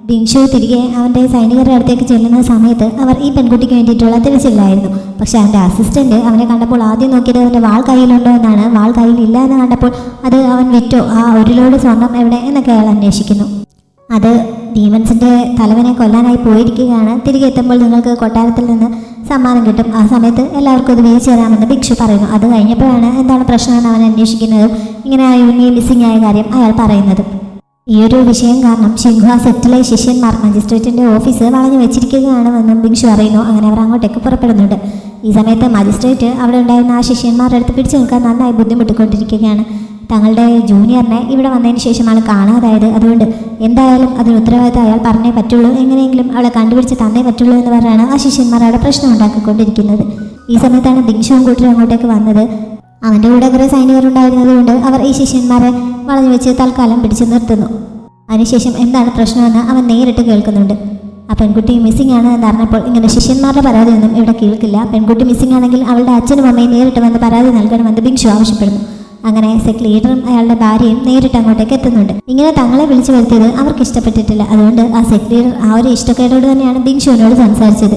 ബിങ്ഷു തിരികെ അവൻ്റെ സൈനികരുടെ അടുത്തേക്ക് ചെല്ലുന്ന സമയത്ത് അവർ ഈ പെൺകുട്ടിക്ക് വേണ്ടിയിട്ടുള്ള തിരച്ചിലായിരുന്നു. പക്ഷെ അവൻ്റെ അസിസ്റ്റന്റ് അവനെ കണ്ടപ്പോൾ ആദ്യം നോക്കിയത് അവൻ്റെ വാൾ കയ്യിലുണ്ടോ എന്നാണ്. വാൾ കയ്യിലില്ല എന്ന് കണ്ടപ്പോൾ അത് അവൻ വിറ്റോ, ആ ഒരു ലോഡ് സ്വർണം എവിടെ എന്നൊക്കെ അയാൾ അന്വേഷിക്കുന്നു. അത് ഡീമൻസിൻ്റെ തലവനെ കൊല്ലാനായി പോയിരിക്കുകയാണ്. തിരികെ എത്തുമ്പോൾ നിങ്ങൾക്ക് കൊട്ടാരത്തിൽ നിന്ന് സമ്മാനം കിട്ടും. ആ സമയത്ത് എല്ലാവർക്കും അത് വീഴ്ച തരാമെന്ന് ഭിക്ഷു പറയുന്നു. അത് കഴിഞ്ഞപ്പോഴാണ് എന്താണ് പ്രശ്നമെന്ന് അവൻ അന്വേഷിക്കുന്നതും ഇങ്ങനെ യുങ്ങി മിസ്സിംഗ് ആയ കാര്യം അയാൾ പറയുന്നത്. ഈ ഒരു വിഷയം കാരണം ഷിൻഹ സെറ്റിലെ ശിഷ്യന്മാർ മജിസ്ട്രേറ്റിൻ്റെ ഓഫീസ് വളഞ്ഞു വെച്ചിരിക്കുകയാണെന്നും ഭിക്ഷു അറിയുന്നു. അങ്ങനെ അവർ അങ്ങോട്ടേക്ക് പുറപ്പെടുന്നുണ്ട്. ഈ സമയത്ത് മജിസ്ട്രേറ്റ് അവിടെ ഉണ്ടായിരുന്ന ആ ശിഷ്യന്മാരുടെ അടുത്ത് പിടിച്ചു നിൽക്കാൻ നന്നായി ബുദ്ധിമുട്ടിക്കൊണ്ടിരിക്കുകയാണ്. തങ്ങളുടെ ജൂനിയറിനെ ഇവിടെ വന്നതിന് ശേഷമാണ് കാണാതായത്. അതുകൊണ്ട് എന്തായാലും അതിന് ഉത്തരവാദിത്തം അയാൾ പറഞ്ഞേ പറ്റുള്ളൂ, എങ്ങനെയെങ്കിലും അവളെ കണ്ടുപിടിച്ച് തന്നേ പറ്റുള്ളൂ എന്ന് പറഞ്ഞാണ് ആ ശിഷ്യന്മാർ അവിടെ പ്രശ്നം ഉണ്ടാക്കിക്കൊണ്ടിരിക്കുന്നത്. ഈ സമയത്താണ് ഭിക്ഷുവും കൂട്ടരും അങ്ങോട്ടേക്ക് വന്നത്. അവൻ്റെ കൂടെ കുറേ സൈനികരുണ്ടായിരുന്നത് കൊണ്ട് അവർ ഈ ശിഷ്യന്മാരെ വളഞ്ഞു വെച്ച് തൽക്കാലം പിടിച്ചു നിർത്തുന്നു. അതിനുശേഷം എന്താണ് പ്രശ്നമെന്ന് അവൻ നേരിട്ട് കേൾക്കുന്നുണ്ട്. ആ പെൺകുട്ടി മിസ്സിംഗ് ആണ് എന്ന് അറിഞ്ഞപ്പോൾ ഇങ്ങനെ ശിഷ്യന്മാരുടെ പരാതിയൊന്നും ഇവിടെ കേൾക്കില്ല. പെൺകുട്ടി മിസ്സിംഗ് ആണെങ്കിൽ അവളുടെ അച്ഛനും അമ്മയും നേരിട്ട് വന്ന് പരാതി നൽകണമെന്ന് ഭിക്ഷു ആവശ്യപ്പെടുന്നു. അങ്ങനെ സെക്ലീഡറും അയാളുടെ ഭാര്യയും നേരിട്ട് അങ്ങോട്ടേക്ക് എത്തുന്നുണ്ട്. ഇങ്ങനെ തങ്ങളെ വിളിച്ചു വരുത്തിയത് അവർക്ക് ഇഷ്ടപ്പെട്ടിട്ടില്ല. അതുകൊണ്ട് ആ സെക്ലീഡർ ആ ഒരു ഇഷ്ടക്കേടോട് തന്നെയാണ് ഭിക്ഷുവിനോട് സംസാരിച്ചത്.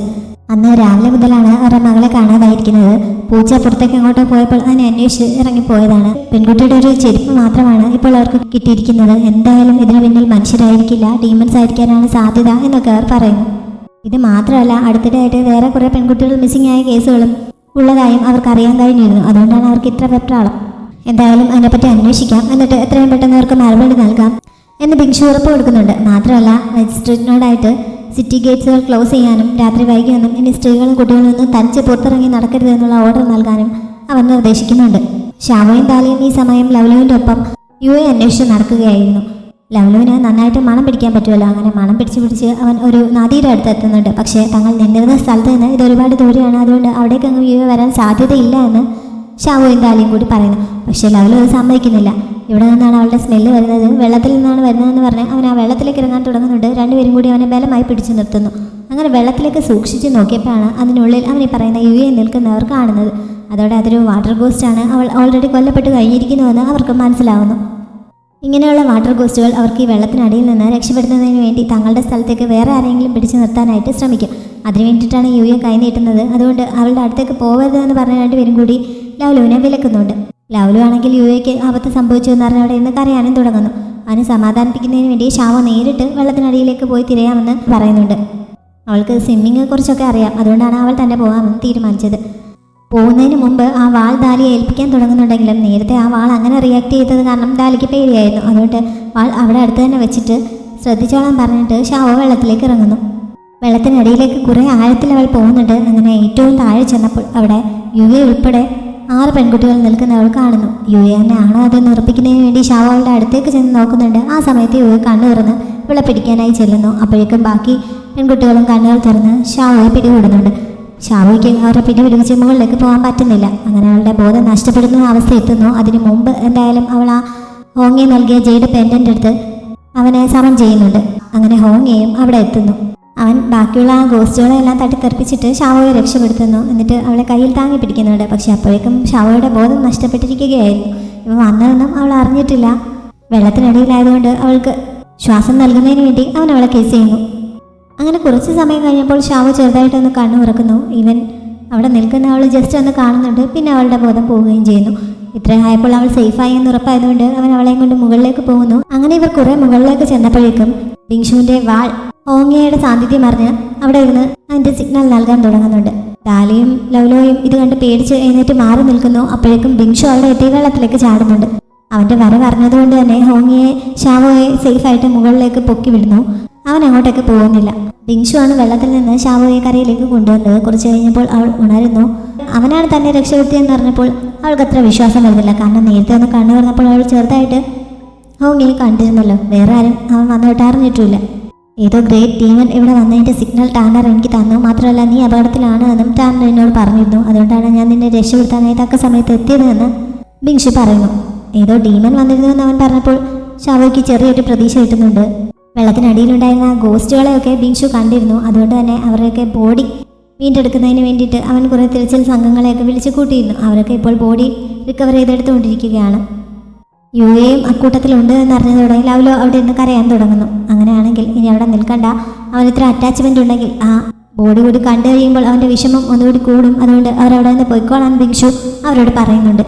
അന്ന് രാവിലെ മുതലാണ് അവരുടെ മകളെ കാണാതായിരിക്കുന്നത്. പൂച്ച പുറത്തേക്ക് അങ്ങോട്ടോ പോയപ്പോൾ അതിനെ അന്വേഷിച്ച് ഇറങ്ങിപ്പോയതാണ്. പെൺകുട്ടിയുടെ ഒരു ചെരുപ്പ് മാത്രമാണ് ഇപ്പോൾ അവർക്ക് കിട്ടിയിരിക്കുന്നത്. എന്തായാലും ഇതിനു പിന്നിൽ മനുഷ്യരായിരിക്കില്ല, ഡീമൻസ് ആയിരിക്കാനാണ് സാധ്യത എന്നൊക്കെ അവർ പറയുന്നു. ഇത് മാത്രമല്ല, അടുത്തിടെയായിട്ട് വേറെ കുറേ പെൺകുട്ടികൾ മിസ്സിംഗ് ആയ കേസുകളും ഉള്ളതായും അവർക്ക് അറിയാൻ കഴിഞ്ഞിരുന്നു. അതുകൊണ്ടാണ് അവർക്ക് ഇത്ര വെപ്രാളം. എന്തായാലും അതിനെപ്പറ്റി അന്വേഷിക്കാം, എന്നിട്ട് എത്രയും പെട്ടെന്ന് അവർക്ക് മറുപടി നൽകാം എന്ന് ഭിക്ഷു ഉറപ്പ് കൊടുക്കുന്നുണ്ട്. മാത്രമല്ല മജിസ്ട്രേറ്റിനോടായിട്ട് സിറ്റി ഗേറ്റ്സുകൾ ക്ലോസ് ചെയ്യാനും രാത്രി വൈകിയൊന്നും ഇനി സ്ത്രീകളും കുട്ടികളും ഒന്നും തനിച്ച് പുറത്തിറങ്ങി നടക്കരുത് എന്നുള്ള ഓർഡർ നൽകാനും അവൻ നിർദ്ദേശിക്കുന്നുണ്ട്. ഷാവോയും ദാലിയും ഈ സമയം ലവ്ലുവിൻ്റെ ഒപ്പം യുയെ അന്വേഷിച്ച് നടക്കുകയായിരുന്നു. ലവ്ലുവിന് നന്നായിട്ട് മണം പിടിക്കാൻ പറ്റുമല്ലോ. അങ്ങനെ മണം പിടിച്ച് അവൻ ഒരു നദിയുടെ അടുത്ത് എത്തുന്നുണ്ട്. പക്ഷേ തങ്ങൾ നിന്നിരുന്ന സ്ഥലത്ത് നിന്ന് ഇത് ഒരുപാട് ദൂരെയാണ്, അതുകൊണ്ട് അവിടേക്കങ്ങ് യുയെ വരാൻ സാധ്യതയില്ല എന്ന് ഷാവോയും ദാലിയും കൂടി പറയുന്നു. പക്ഷേ ലവ്ലു അത് സമ്മതിക്കുന്നില്ല. ഇവിടെ നിന്നാണ് അവളുടെ സ്മെല്ല് വരുന്നത്, വെള്ളത്തിൽ നിന്നാണ് വരുന്നതെന്ന് പറഞ്ഞ് അവൻ ആ വെള്ളത്തിലേക്ക് ഇറങ്ങാൻ തുടങ്ങുന്നുണ്ട്. രണ്ടുപേരും കൂടി അവനെ ബലമായി പിടിച്ചു നിർത്തുന്നു. അങ്ങനെ വെള്ളത്തിലേക്ക് സൂക്ഷിച്ച് നോക്കിയപ്പോഴാണ് അതിനുള്ളിൽ അവനീ പറയുന്ന യുയെ നിൽക്കുന്നവർ കാണുന്നത്. അതോടെ അതൊരു വാട്ടർ ഗോസ്റ്റാണ്. അവൾ ഓൾറെഡി കൊല്ലപ്പെട്ട് കഴിഞ്ഞിരിക്കുന്നുവെന്ന് അവർക്ക് മനസ്സിലാവുന്നു. ഇങ്ങനെയുള്ള വാട്ടർ ഗോസ്റ്റുകൾ അവർക്ക് ഈ വെള്ളത്തിനടിയിൽ നിന്ന് രക്ഷപ്പെടുന്നതിന് വേണ്ടി തങ്ങളുടെ സ്ഥലത്തേക്ക് വേറെ ആരെങ്കിലും പിടിച്ചു നിർത്താനായിട്ട് ശ്രമിക്കും. അതിനു വേണ്ടിയിട്ടാണ് യുയെ കൈ നീട്ടുന്നത്. അതുകൊണ്ട് അവളുടെ അടുത്തേക്ക് പോകരുതെന്ന് പറഞ്ഞ രണ്ടുപേരും കൂടി ലവ്ലുവിനെ വിലക്കുന്നുണ്ട്. ലൗലു ആണെങ്കിൽ യുവയ്ക്ക് ആപത്ത് സംഭവിച്ചു എന്നറിഞ്ഞ് അവിടെ നിന്ന് കരയാനും തുടങ്ങുന്നു. അവനെ സമാധാനിപ്പിക്കുന്നതിന് വേണ്ടി ഷാവോ നേരിട്ട് വെള്ളത്തിനടിയിലേക്ക് പോയി തിരയാമെന്ന് പറയുന്നുണ്ട്. അവൾക്ക് സ്വിമ്മിങ് കുറിച്ചൊക്കെ അറിയാം, അതുകൊണ്ടാണ് അവൾ തന്നെ പോകാമെന്ന് തീരുമാനിച്ചത്. പോകുന്നതിന് മുമ്പ് ആ വാൾ ഡാലിയെ ഏൽപ്പിക്കാൻ തുടങ്ങുന്നുണ്ടെങ്കിലും നേരത്തെ ആ വാൾ അങ്ങനെ റിയാക്ട് ചെയ്തത് കാരണം ഡാലിക്ക് പേടിയായിരുന്നു. അതുകൊണ്ട് വാൾ അവിടെ അടുത്ത് തന്നെ വെച്ചിട്ട് ശ്രദ്ധിച്ചോളാൻ പറഞ്ഞിട്ട് ഷാവോ വെള്ളത്തിലേക്ക് ഇറങ്ങുന്നു. വെള്ളത്തിനടിയിലേക്ക് കുറേ ആഴത്തിൽ അവൾ പോകുന്നുണ്ട്. അങ്ങനെ ഏറ്റവും താഴെ ചെന്നപ്പോൾ അവിടെ യുവെ ഉൾപ്പെടെ 6 പെൺകുട്ടികൾ നിൽക്കുന്നവൾ കാണുന്നു. യുവെ തന്നെ ആണോ അതെന്ന് ഉറപ്പിക്കുന്നതിന് വേണ്ടി ഷാവോ അവളുടെ അടുത്തേക്ക് ചെന്ന് നോക്കുന്നുണ്ട്. ആ സമയത്ത് യുവെ കണ്ണു തുറന്ന് ഇവളെ പിടിക്കാനായി ചെല്ലുന്നു. അപ്പോഴേക്കും ബാക്കി പെൺകുട്ടികളും കണ്ണുകൾ തുറന്ന് ഷാവോയെ പിടികൂടുന്നുണ്ട്. ഷാവോയ്ക്ക് അവരെ പിടിപിടിച്ച് മുകളിലേക്ക് പോകാൻ പറ്റുന്നില്ല. അങ്ങനെ അവളുടെ ബോധം നഷ്ടപ്പെടുന്ന അവസ്ഥ എത്തുന്നു. അതിനു മുമ്പ് എന്തായാലും അവൾ ആ ഹോങ്ങിയെ നൽകിയ ജെയ്ഡ് പെൻഡൻ്റ് എടുത്ത് അവനെ സമൻ ചെയ്യുന്നുണ്ട്. അങ്ങനെ ഹോങ്ങിയും അവിടെ എത്തുന്നു. അവൻ ബാക്കിയുള്ള ആ ഗോസ്റ്റുകളെ എല്ലാം തട്ടിത്തെറിപ്പിച്ചിട്ട് ഷാവോയെ രക്ഷപ്പെടുത്തുന്നു. എന്നിട്ട് അവളെ കയ്യിൽ താങ്ങി പിടിക്കുന്നുണ്ട്. പക്ഷെ അപ്പോഴേക്കും ഷാവോയുടെ ബോധം നഷ്ടപ്പെട്ടിരിക്കുകയായിരുന്നു. ഇവ വന്നതെന്നും അവൾ അറിഞ്ഞിട്ടില്ല. വെള്ളത്തിനടിയിലായതുകൊണ്ട് അവൾക്ക് ശ്വാസം നൽകുന്നതിന് വേണ്ടി അവൻ അവളെ കേസ് ചെയ്യുന്നു. അങ്ങനെ കുറച്ച് സമയം കഴിഞ്ഞപ്പോൾ ഷാവോ ചെറുതായിട്ടൊന്ന് കണ്ണു തുറക്കുന്നു. ഇവൻ അവിടെ നിൽക്കുന്ന അവൾ ജസ്റ്റ് ഒന്ന് കാണുന്നുണ്ട്. പിന്നെ അവളുടെ ബോധം പോവുകയും ചെയ്യുന്നു. ഇത്രയും ആയപ്പോൾ അവൾ സേഫായി എന്ന് ഉറപ്പായതുകൊണ്ട് അവൻ അവളെയും കൊണ്ട് മുകളിലേക്ക് പോകുന്നു. അങ്ങനെ ഇവർ കുറെ മുകളിലേക്ക് ചെന്നപ്പോഴേക്കും ബിങ്ഷുവിന്റെ വാൾ ഹോങ്ങിയയുടെ സാന്നിധ്യം അറിഞ്ഞ് അവിടെ ഇരുന്ന് അതിന്റെ സിഗ്നൽ നൽകാൻ തുടങ്ങുന്നുണ്ട്. ഡാലിയും ലൗലോയും ഇത് കണ്ട് പേടിച്ച് എഴുന്നേറ്റ് മാറി നിൽക്കുന്നു. അപ്പോഴേക്കും ബിങ്ഷു അവിടെ എത്തി വെള്ളത്തിലേക്ക് ചാടുന്നുണ്ട്. അവന്റെ വരവ് അറിഞ്ഞതുകൊണ്ട് തന്നെ ഹോങ്ങിയെ ഷാവോയെ സേഫായിട്ട് മുകളിലേക്ക് പൊക്കി വിടുന്നു. അവൻ അങ്ങോട്ടേക്ക് പോകുന്നില്ല. ബിങ്ഷു ആണ് വെള്ളത്തിൽ നിന്ന് ഷാവോയെ കരയിലേക്ക് കൊണ്ടുവന്നത്. കുറച്ച് കഴിഞ്ഞപ്പോൾ അവൾ ഉണരുന്നു. അവനാണ് തന്നെ രക്ഷപ്പെടുത്തിയെന്ന് പറഞ്ഞപ്പോൾ അവൾക്ക് അത്ര വിശ്വാസം വരുന്നില്ല. കാരണം നേരത്തെ ഒന്ന് കണ്ണു പറഞ്ഞപ്പോൾ അവൾ ചെറുതായിട്ട് ഹോങ്ങിയെ കണ്ടിരുന്നല്ലോ. വേറെ ആരും അവൻ വന്നിട്ട് അറിഞ്ഞിട്ടില്ല. ഏതോ ഗ്രേറ്റ് ഡീമൻ ഇവിടെ വന്നതിൻ്റെ സിഗ്നൽ ടാനർ എനിക്ക് തന്നു. മാത്രമല്ല നീ അപകടത്തിലാണ് എന്നും ടാനർ എന്നോട് പറഞ്ഞിരുന്നു. അതുകൊണ്ടാണ് ഞാൻ നിന്നെ രക്ഷപ്പെടുത്താനായി തക്ക സമയത്ത് എത്തിയതെന്ന് ബിങ്ഷു പറയുന്നു. ഏതോ ഡീമൻ വന്നിരുന്നു എന്ന് അവൻ പറഞ്ഞപ്പോൾ ഷാവോയ്ക്ക് ചെറിയൊരു പ്രതീക്ഷ കിട്ടുന്നുണ്ട്. വെള്ളത്തിനടിയിലുണ്ടായിരുന്ന ഗോസ്റ്റുകളെയൊക്കെ ബിങ്ഷു കണ്ടിരുന്നു. അതുകൊണ്ട് തന്നെ അവരുടെയൊക്കെ ബോഡി വീണ്ടെടുക്കുന്നതിന് വേണ്ടിയിട്ട് അവൻ കുറേ തിരച്ചിൽ സംഘങ്ങളെയൊക്കെ വിളിച്ചു കൂട്ടിയിരുന്നു. അവരൊക്കെ ഇപ്പോൾ ബോഡി റിക്കവർ ചെയ്തെടുത്തുകൊണ്ടിരിക്കുകയാണ്. യുവയും അക്കൂട്ടത്തിലുണ്ട് എന്നറിഞ്ഞതോടെ ലൗലോ അവിടെ നിന്ന് കരയാൻ തുടങ്ങുന്നു. അങ്ങനെയാണെങ്കിൽ ഇനി അവിടെ നിൽക്കണ്ട, അവൻ ഇത്ര അറ്റാച്ച്മെൻ്റ് ഉണ്ടെങ്കിൽ ആ ബോഡി കൂടി കണ്ടു കഴിയുമ്പോൾ അവൻ്റെ വിഷമം ഒന്നുകൂടി കൂടും. അതുകൊണ്ട് അവരവിടെ നിന്ന് പോയിക്കോളാൻ ബിങ്ഷു അവരോട് പറയുന്നുണ്ട്.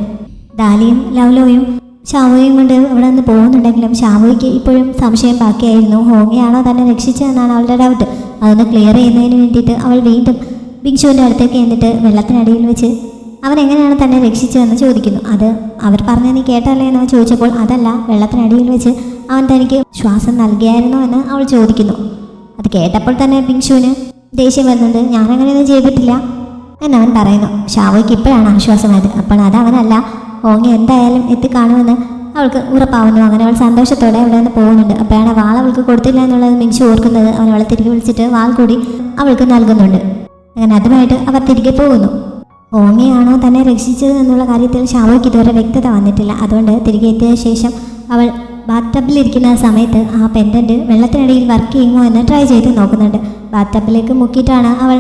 ഡാലിയും ലൗലോയും ഷാവോയും കൊണ്ട് അവിടെ നിന്ന് പോകുന്നുണ്ടെങ്കിലും ഷാവോയ്ക്ക് ഇപ്പോഴും സംശയം ബാക്കിയായിരുന്നു. ഹോങ്ങിയാണോ തന്നെ രക്ഷിച്ചതെന്നാണ് അവളുടെ ഡൗട്ട്. അതൊന്ന് ക്ലിയർ ചെയ്യുന്നതിന് വേണ്ടിയിട്ട് അവൾ വീണ്ടും ബിങ്ഷുവിൻ്റെ അടുത്തേക്ക് എന്നിട്ട് വെള്ളത്തിനടിയിൽ വെച്ച് അവൻ എങ്ങനെയാണ് തന്നെ രക്ഷിച്ചതെന്ന് ചോദിക്കുന്നു. അത് അവർ പറഞ്ഞ് നീ കേട്ടല്ലേ എന്ന് ചോദിച്ചപ്പോൾ അതല്ല, വെള്ളത്തിനടിയിൽ വെച്ച് അവൻ തനിക്ക് ശ്വാസം നൽകിയായിരുന്നോ എന്ന് അവൾ ചോദിക്കുന്നു. അത് കേട്ടപ്പോൾ തന്നെ ബിങ്ഷുവിന് ദേഷ്യം വരുന്നുണ്ട്. ഞാനങ്ങനെയൊന്നും ചെയ്തിട്ടില്ല എന്നവൻ പറയുന്നു. ഷാവോയ്ക്ക് ഇപ്പോഴാണ് ആശ്വാസമായത്. അപ്പോൾ അത് അവനല്ല, ഹോങ്ങി എന്തായാലും എത്തിക്കാണുമെന്ന് അവൾക്ക് ഉറപ്പാവുന്നു. അങ്ങനെ അവൾ സന്തോഷത്തോടെ അവിടെ നിന്ന് പോകുന്നുണ്ട്. അപ്പോഴാണ് വാൾ അവൾക്ക് കൊടുത്തില്ല എന്നുള്ളത് ബിങ്ഷു ഓർക്കുന്നത്. അവൻ അവളെ തിരികെ വിളിച്ചിട്ട് വാൾ കൂടി അവൾക്ക് നൽകുന്നുണ്ട്. അങ്ങനെ അതുമായിട്ട് അവർ തിരികെ പോകുന്നു. ഹോങ്ങിയാണോ തന്നെ രക്ഷിച്ചത് എന്നുള്ള കാര്യത്തിൽ ഷാവോയ്ക്ക് ഇതുവരെ വ്യക്തത വന്നിട്ടില്ല. അതുകൊണ്ട് തിരികെ എത്തിയ ശേഷം അവൾ ബാത്ടബിലിരിക്കുന്ന സമയത്ത് ആ പെൻഡൻറ്റ് വെള്ളത്തിനിടയിൽ വർക്ക് ചെയ്യുമോ എന്ന് ട്രൈ ചെയ്ത് നോക്കുന്നുണ്ട്. ബാത്ടബിലേക്ക് മുക്കിയിട്ടാണ് അവൾ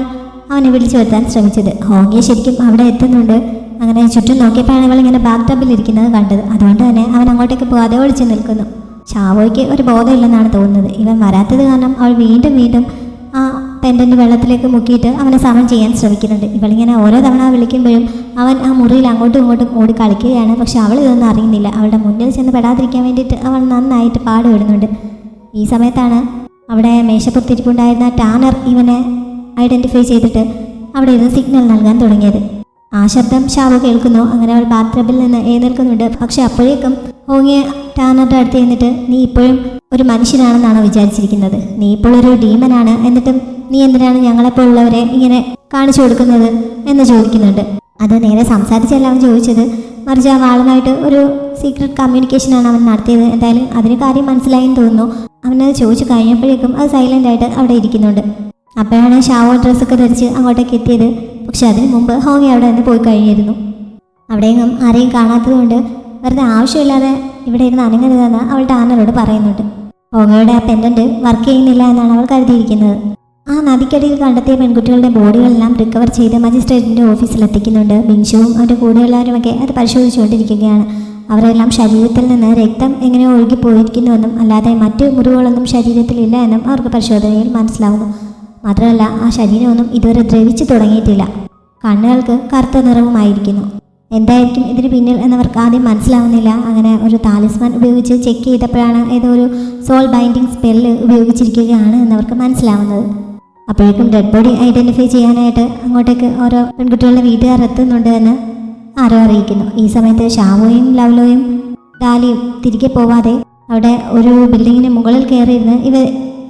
അവനെ വിളിച്ചു വരുത്താൻ ശ്രമിച്ചത്. ഹോങ്ങിയെ ശരിക്കും അവിടെ എത്തുന്നുണ്ട്. അങ്ങനെ ചുറ്റും നോക്കിയപ്പോഴാണ് അവൾ ഇങ്ങനെ ബാത്ടബിലിരിക്കുന്നത് കണ്ടത്. അതുകൊണ്ട് തന്നെ അവൻ അങ്ങോട്ടേക്ക് പോകാതെ ഒളിച്ചു നിൽക്കുന്നു. ഷാവോയ്ക്ക് ഒരു ബോധമില്ലെന്നാണ് തോന്നുന്നത്. ഇവൻ വരാത്തത് കാരണം അവൾ വീണ്ടും വീണ്ടും ആ പെൻഡൻറ്റ് വെള്ളത്തിലേക്ക് മുക്കിയിട്ട് അവനെ സമൻ ചെയ്യാൻ ശ്രമിക്കുന്നുണ്ട്. ഇവളിങ്ങനെ ഓരോ തവണ വിളിക്കുമ്പോഴും അവൻ ആ മുറിയിൽ അങ്ങോട്ടും ഇങ്ങോട്ടും ഓടി കളിക്കുകയാണ്. പക്ഷെ അവൾ ഇതൊന്നും അറിയുന്നില്ല. അവളുടെ മുന്നിൽ ചെന്ന് പെടാതിരിക്കാൻ വേണ്ടിയിട്ട് അവൾ നന്നായിട്ട് പാടുപെടുന്നുണ്ട്. ഈ സമയത്താണ് അവിടെ മേശപ്പുറത്തിരിപ്പുണ്ടായിരുന്ന ടാനർ ഇവനെ ഐഡൻറ്റിഫൈ ചെയ്തിട്ട് അവിടെ ഇരുന്ന് സിഗ്നൽ നൽകാൻ തുടങ്ങിയത്. ആ ശബ്ദം ഷാവോ കേൾക്കുന്നു. അങ്ങനെ അവൾ ബാത്ടബിൽ നിന്ന് എഴുന്നേൽക്കുന്നുണ്ട്. പക്ഷെ അപ്പോഴേക്കും ഹോങ്ങിയെ ടാനറുടെ അടുത്ത് ചെന്നിട്ട് നീ ഇപ്പോഴും ഒരു മനുഷ്യനാണെന്നാണ് വിചാരിച്ചിരിക്കുന്നത്. നീ ഇപ്പോൾ ഒരു ഡീമനാണ്. എന്നിട്ടും നീ എന്തിനാണ് ഞങ്ങളെപ്പോലുള്ളവരെ ഇങ്ങനെ കാണിച്ചു കൊടുക്കുന്നത് എന്ന് ചോദിക്കുന്നുണ്ട്. അത് നേരെ സംസാരിച്ചല്ല അവൻ ചോദിച്ചത്, മറിച്ച് ആ വാളുമായിട്ട് ഒരു സീക്രട്ട് കമ്മ്യൂണിക്കേഷനാണ് അവൻ നടത്തിയത്. എന്തായാലും അതിന് കാര്യം മനസ്സിലായെന്ന് തോന്നുന്നു. അവനത് ചോദിച്ചു കഴിഞ്ഞപ്പോഴേക്കും അത് സൈലൻ്റ് ആയിട്ട് അവിടെ ഇരിക്കുന്നുണ്ട്. അപ്പോഴാണ് ഷാവോ ഡ്രസ്സൊക്കെ ധരിച്ച് അങ്ങോട്ടേക്ക് എത്തിയത്. പക്ഷെ അതിന് മുമ്പ് ഹോങ്ങി അവിടെ നിന്ന് പോയി കഴിഞ്ഞിരുന്നു. അവിടെയെങ്കിലും ആരെയും കാണാത്തതുകൊണ്ട് വെറുതെ ആവശ്യമില്ലാതെ ഇവിടെ ഇരുന്ന് അനങ്ങരുതെന്ന് അവൾ ടാനറോട് പറയുന്നുണ്ട്. ഹോങ്ങയുടെ ആ പെൻഡൻറ്റ് വർക്ക് ചെയ്യുന്നില്ല എന്നാണ് അവൾ കരുതിയിരിക്കുന്നത്. ആ നദിക്കടിയിൽ കണ്ടെത്തിയ പെൺകുട്ടികളുടെ ബോഡികളെല്ലാം റിക്കവർ ചെയ്ത് മജിസ്ട്രേറ്റിൻ്റെ ഓഫീസിൽ എത്തിക്കുന്നുണ്ട്. ബിങ്ഷുവും അവൻ്റെ കൂടെയുള്ളവരുമൊക്കെ അത് പരിശോധിച്ചുകൊണ്ടിരിക്കുകയാണ്. അവരെല്ലാം ശരീരത്തിൽ നിന്ന് രക്തം എങ്ങനെയോ ഒഴുകിപ്പോയിരിക്കുന്നുവെന്നും അല്ലാതെ മറ്റ് മുറിവുകളൊന്നും ശരീരത്തിലില്ല എന്നും അവർക്ക് പരിശോധനയിൽ മനസ്സിലാവുന്നു. മാത്രമല്ല ആ ശരീരമൊന്നും ഇതുവരെ ദ്രവിച്ചു തുടങ്ങിയിട്ടില്ല. കണ്ണുകൾക്ക് കറുത്ത നിറവുമായിരിക്കുന്നു. എന്തായിരിക്കും ഇതിന് പിന്നിൽ എന്നവർക്ക് ആദ്യം മനസ്സിലാവുന്നില്ല. അങ്ങനെ ഒരു താലിസ്മാൻ ഉപയോഗിച്ച് ചെക്ക് ചെയ്തപ്പോഴാണ് ഏതോ ഒരു സോൾ ബൈൻഡിങ് സ്പെല്ല് ഉപയോഗിച്ചിരിക്കുകയാണ് എന്നവർക്ക് മനസ്സിലാവുന്നത്. അപ്പോഴേക്കും ഡെഡ് ബോഡി ഐഡൻറ്റിഫൈ ചെയ്യാനായിട്ട് അങ്ങോട്ടേക്ക് ഓരോ പെൺകുട്ടികളുടെ വീട്ടുകാർ എത്തുന്നുണ്ട് എന്ന് ആരോ അറിയിക്കുന്നു. ഈ സമയത്ത് ഷാവോയും ലവ്ലോയും ഡാലിയും തിരികെ പോവാതെ അവിടെ ഒരു ബിൽഡിങ്ങിന് മുകളിൽ കയറിയിരുന്ന് ഇവർ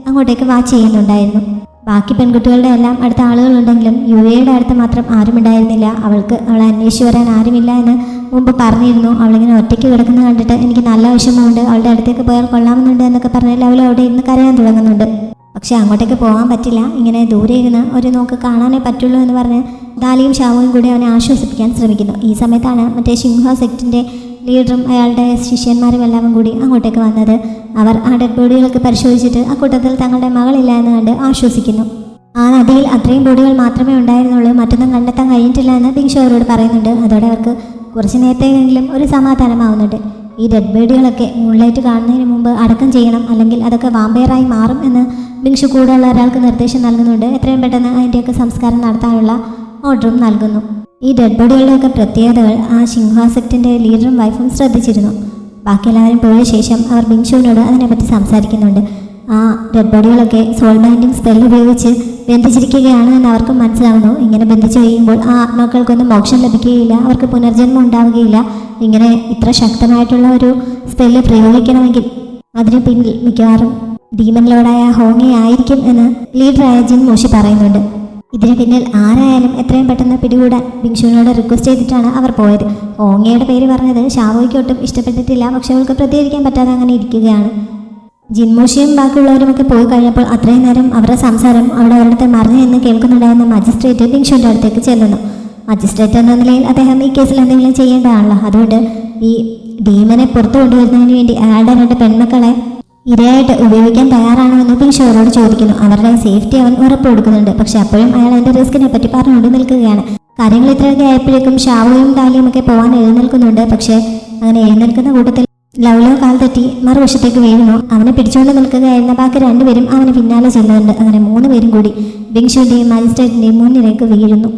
അങ്ങോട്ടേക്ക് വാച്ച് ചെയ്യുന്നുണ്ടായിരുന്നു. ബാക്കി പെൺകുട്ടികളുടെ എല്ലാം അടുത്ത ആളുകളുണ്ടെങ്കിലും യുവയുടെ അടുത്ത് മാത്രം ആരുമുണ്ടായിരുന്നില്ല. അവളെ അന്വേഷിച്ച് വരാൻ ആരുമില്ല എന്ന് മുമ്പ് പറഞ്ഞിരുന്നു. അവളിങ്ങനെ ഒറ്റയ്ക്ക് കിടക്കുന്നത് കണ്ടിട്ട് എനിക്ക് നല്ല വിഷമമുണ്ട്, അവളുടെ അടുത്തേക്ക് പോയാൽ കൊള്ളാമെന്നുണ്ട് എന്നൊക്കെ പറഞ്ഞാൽ അവൾ അവിടെ ഇരുന്ന് കരയാൻ തുടങ്ങുന്നുണ്ട്. പക്ഷെ അങ്ങോട്ടേക്ക് പോകാൻ പറ്റില്ല. ഇങ്ങനെ ദൂരെ ഇരുന്ന് ഒരു നോക്ക് കാണാനേ പറ്റുള്ളൂ എന്ന് പറഞ്ഞ് ഡാലിയും ഷാവുവും കൂടി അവനെ ആശ്വസിപ്പിക്കാൻ ശ്രമിക്കുന്നു. ഈ സമയത്താണ് മറ്റേ സിംഹ സെക്റ്റിൻ്റെ ലീഡറും അയാളുടെ ശിഷ്യന്മാരും എല്ലാം കൂടി അങ്ങോട്ടേക്ക് വന്നത്. അവർ ആ ഡെഡ് ബോഡികളൊക്കെ പരിശോധിച്ചിട്ട് ആ കൂട്ടത്തിൽ തങ്ങളുടെ മകളില്ല എന്ന് കണ്ട് ആശ്വസിക്കുന്നു. ആ നദിയിൽ അത്രയും ബോഡികൾ മാത്രമേ ഉണ്ടായിരുന്നുള്ളൂ, മറ്റൊന്നും കണ്ടെത്താൻ കഴിഞ്ഞിട്ടില്ല എന്ന് ബിങ്ഷു അവരോട് പറയുന്നുണ്ട്. അതോടെ അവർക്ക് കുറച്ച് നേരത്തെയെങ്കിലും ഒരു സമാധാനമാവുന്നുണ്ട്. ഈ ഡെഡ് ബോഡികളൊക്കെ മൂൺലൈറ്റ് കാണുന്നതിന് മുമ്പ് അടക്കം ചെയ്യണം, അല്ലെങ്കിൽ അതൊക്കെ വാമ്പയറായി മാറും എന്ന് ബിങ്ഷു കൂടെയുള്ള ഒരാൾക്ക് നിർദ്ദേശം നൽകുന്നുണ്ട്. എത്രയും പെട്ടെന്ന് അതിൻ്റെയൊക്കെ സംസ്കാരം നടത്താനുള്ള ഓർഡറും നൽകുന്നു. ഈ ഡെഡ് ബോഡികളുടെയൊക്കെ പ്രത്യേകതകൾ ആ സിംഹ സെക്റ്റിൻ്റെ ലീഡറും വൈഫും ശ്രദ്ധിച്ചിരുന്നു. ബാക്കി എല്ലാവരും പോയ ശേഷം അവർ ബിങ്ഷുവിനോട് അതിനെപ്പറ്റി സംസാരിക്കുന്നുണ്ട്. ആ ഡെഡ് ബോഡികളൊക്കെ സോൾ ബൈൻഡിങ് സ്പെൽ ഉപയോഗിച്ച് ബന്ധിച്ചിരിക്കുകയാണ് എന്ന് അവർക്കും മനസ്സിലാവുന്നു. ഇങ്ങനെ ബന്ധിച്ച് കഴിയുമ്പോൾ ആ ആത്മാക്കൾക്കൊന്നും മോക്ഷം ലഭിക്കുകയില്ല, അവർക്ക് പുനർജന്മം ഉണ്ടാവുകയില്ല. ഇങ്ങനെ ഇത്ര ശക്തമായിട്ടുള്ള ഒരു സ്പെല്ല് പ്രയോഗിക്കണമെങ്കിൽ അതിന് പിന്നിൽ മിക്കവാറും ഡീമൻ ലോർഡായ ഹോങ്ങെ ആയിരിക്കും എന്ന് ലീഡറായ ജിൻ മോഷി പറയുന്നുണ്ട്. ഇതിന് പിന്നിൽ ആരായാലും എത്രയും പെട്ടെന്ന് പിടികൂടാൻ ബിങ്ഷുവിനോട് റിക്വസ്റ്റ് ചെയ്തിട്ടാണ് അവർ പോയത്. ഹോങ്ങയുടെ പേര് പറഞ്ഞത് ഷാവോയ്ക്ക് ഒട്ടും ഇഷ്ടപ്പെട്ടിട്ടില്ല, പക്ഷെ അവൾക്ക് പ്രതികരിക്കാൻ പറ്റാതെ അങ്ങനെ ഇരിക്കുകയാണ്. ജിൻമോഷിയും ബാക്കിയുള്ളവരുമൊക്കെ പോയി കഴിഞ്ഞപ്പോൾ അത്രയും നേരം അവരുടെ സംസാരം അവിടെ ഒരിടത്ത് മറിഞ്ഞു എന്ന് കേൾക്കുന്നുണ്ടായിരുന്ന മജിസ്ട്രേറ്റ് ബിങ്ഷുവിൻ്റെ അടുത്തേക്ക് ചെല്ലുന്നു. മജിസ്ട്രേറ്റ് എന്ന നിലയിൽ അദ്ദേഹം ഈ കേസിൽ എന്തെങ്കിലും ചെയ്യേണ്ടതാണല്ലോ. അതുകൊണ്ട് ഈ ഡീമനെ പുറത്തു കൊണ്ടുവരുന്നതിന് വേണ്ടി അയാളുടെ 2 പെൺമക്കളെ ഇരയായിട്ട് ഉപയോഗിക്കാൻ തയ്യാറാണോ എന്ന് ബിങ്ഷു അവരോട് ചോദിക്കുന്നു. അവരുടെ സേഫ്റ്റി അവൻ ഉറപ്പ് കൊടുക്കുന്നുണ്ട്. പക്ഷെ അപ്പോഴും അയാൾ അതിൻ്റെ റിസ്കിനെ പറ്റി പറഞ്ഞുകൊണ്ട് നിൽക്കുകയാണ്. കാര്യങ്ങൾ ഇത്രയൊക്കെ ആയപ്പോഴേക്കും ഷാവോയും ഡാലിയും ഒക്കെ പോകാൻ എഴുന്നേൽക്കുന്നുണ്ട്. പക്ഷേ അങ്ങനെ എഴുന്നേൽക്കുന്ന കൂട്ടത്തിൽ ലവ്ലോ കാൽ തെറ്റി മറുവശത്തേക്ക് വീഴുന്നു. അവനെ പിടിച്ചുകൊണ്ട് നിൽക്കുകയായിരുന്ന ബാക്കി 2 പേരും അവന് പിന്നാലെ ചെല്ലുന്നുണ്ട്. അങ്ങനെ 3 പേരും കൂടി ബിങ്ഷുവിൻ്റെയും മജിസ്ട്രേറ്റിൻ്റെയും മുന്നിലേക്ക് വീഴുന്നു.